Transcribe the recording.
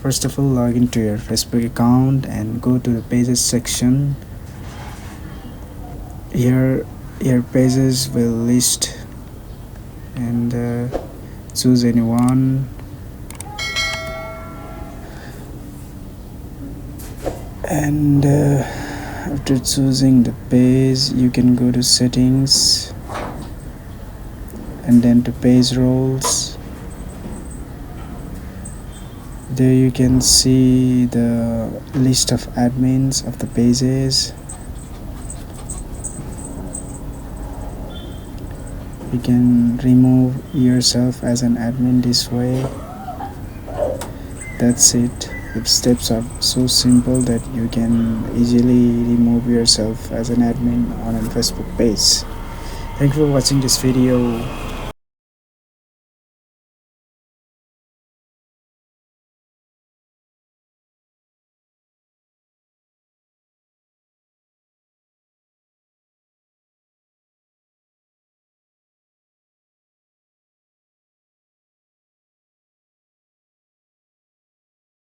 First of all, log into your Facebook account and go to the pages section. Here your pages will list, and choose anyone, and after choosing the page you can go to settings and then to page roles. There you can see the list of admins of the pages. You can remove yourself as an admin this way. That's it. The steps are so simple that you can easily remove yourself as an admin on a Facebook page. Thank you for watching this video.